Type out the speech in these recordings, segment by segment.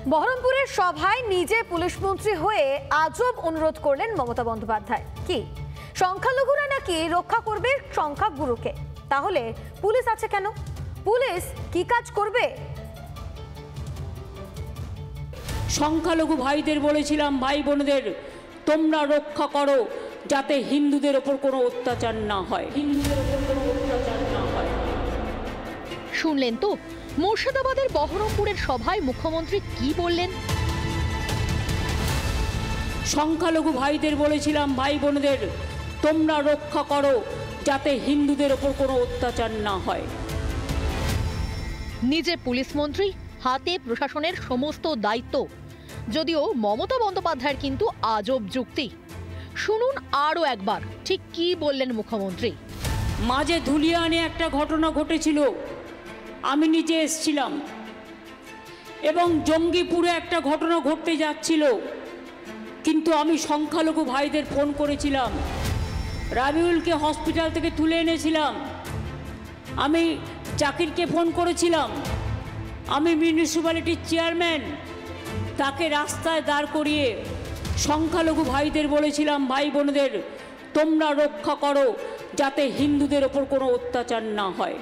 বহরমপুরের সভায় নিজে পুলিশ মন্ত্রী হয়ে আজব অনুরোধ করলেন মমতা বন্দ্যোপাধ্যায়। কি সংখ্যালঘুরা নাকি রক্ষা করবে সংখ্যাগুরুকে? তাহলে পুলিশ আছে কেন? পুলিশ কি কাজ করবে? সংখ্যালঘু ভাইদের বলেছিলাম, ভাই বোনদের তোমরা রক্ষা করো যাতে হিন্দুদের ওপর কোনো অত্যাচার না হয়, হিন্দুদের ওপর কোনো অত্যাচার না হয়। শুনলেন তো মুর্শিদাবাদের বহরমপুরের সভায় মুখ্যমন্ত্রী কি বললেন। সংখ্যালঘু ভাইদের বলেছিলাম, ভাই বোনদের তোমরা রক্ষা করো যাতে হিন্দুদের ওপর কোনো অত্যাচার না হয়। নিজে পুলিশ মন্ত্রী, হাতে প্রশাসনের সমস্ত দায়িত্ব। যদিও মমতা বন্দ্যোপাধ্যায়ের কিন্তু আজব যুক্তি। শুনুন আরও একবার ঠিক কি বললেন মুখ্যমন্ত্রী। মাঝে ধুলিয়ানে একটা ঘটনা ঘটেছিল, আমি নিজে এসেছিলাম, এবং জঙ্গিপুরে একটা ঘটনা ঘটতে যাচ্ছিল, কিন্তু আমি সংখ্যালঘু ভাইদের ফোন করেছিলাম, রাবিউলকে হসপিটাল থেকে তুলে এনেছিলাম, আমি জাকিরকে ফোন করেছিলাম, আমি মিউনিসিপ্যালিটির চেয়ারম্যান, তাকে রাস্তায় দাঁড় করিয়ে সংখ্যালঘু ভাইদের বলেছিলাম, ভাই বোনদের তোমরা রক্ষা করো যাতে হিন্দুদের ওপর কোনো অত্যাচার না হয়।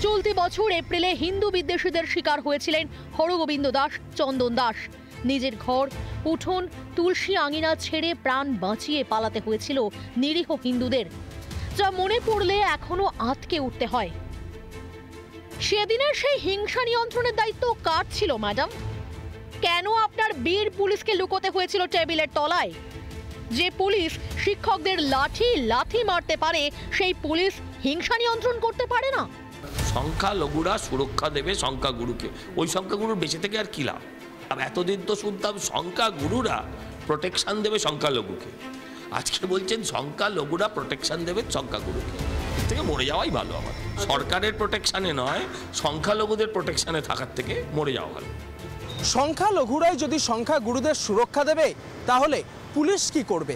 চলতি বছর এপ্রিলে হিন্দু বিদ্বেষীদের শিকার হয়েছিলেন হরগোবিন্দ দাস, চন্দন দাস। নিজের ঘর, উঠোন, তুলসী আঙিনা ছেড়ে প্রাণ বাঁচিয়ে পালাতে হয়েছিল নিরীহ হিন্দুদের, যা মনে পড়লে এখনো আঁতকে উঠতে হয়। সেদিনের সেই হিংসা নিয়ন্ত্রণের দায়িত্ব কার ছিল ম্যাডাম? কেন আপনার বীর পুলিশকে লুকোতে হয়েছিল টেবিলের তলায়? যে পুলিশ শিক্ষকদের লাথি মারতে পারে, সেই পুলিশ হিংসা নিয়ন্ত্রণ করতে পারে না। সংখ্যালঘুরা সুরক্ষা দেবে সংখ্যাগুরুকে, ওই সংখ্যাগুরুর বেঁচে থেকে আর কি লাভ? এতদিন তো শুনতাম সংখ্যাগুরুরা প্রোটেকশন দেবে সংখ্যালঘুকে, আজকে বলছেন সংখ্যালঘুরা প্রোটেকশন দেবে সংখ্যাগুরুকে। এর থেকে মরে যাওয়াই ভালো। আমার সরকারের প্রোটেকশনে নয়, সংখ্যালঘুদের প্রোটেকশনে থাকার থেকে মরে যাওয়া ভালো। সংখ্যালঘুরাই যদি সংখ্যাগুরুদের সুরক্ষা দেবে, তাহলে পুলিশ কি করবে?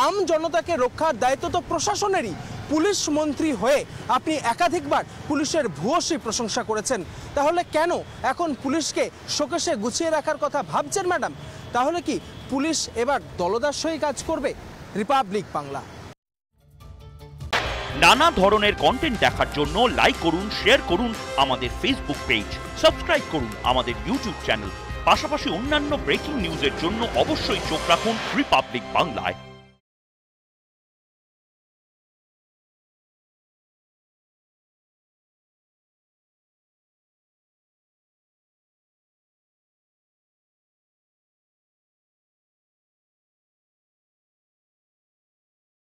আম জনতাকে রক্ষার দায়িত্ব তো প্রশাসনেরই। পুলিশ মন্ত্রী হয়ে আপনি একাধিকবার পুলিশের ভূয়সী প্রশংসা করেছেন, তাহলে কেন এখন পুলিশকে শোকেসে গুছিয়ে রাখার কথা ভাবছেন ম্যাডাম? তাহলে কি পুলিশ এবার দলদাস হয়ে কাজ করবে? রিপাবলিক বাংলা। নানা ধরনের কন্টেন্ট দেখার জন্য লাইক করুন, শেয়ার করুন আমাদের ফেসবুক পেজ, সাবস্ক্রাইব করুন আমাদের ইউটিউব চ্যানেল। পাশাপাশি অন্যান্য ব্রেকিং নিউজের জন্য অবশ্যই চোখ রাখুন রিপাবলিক বাংলায়।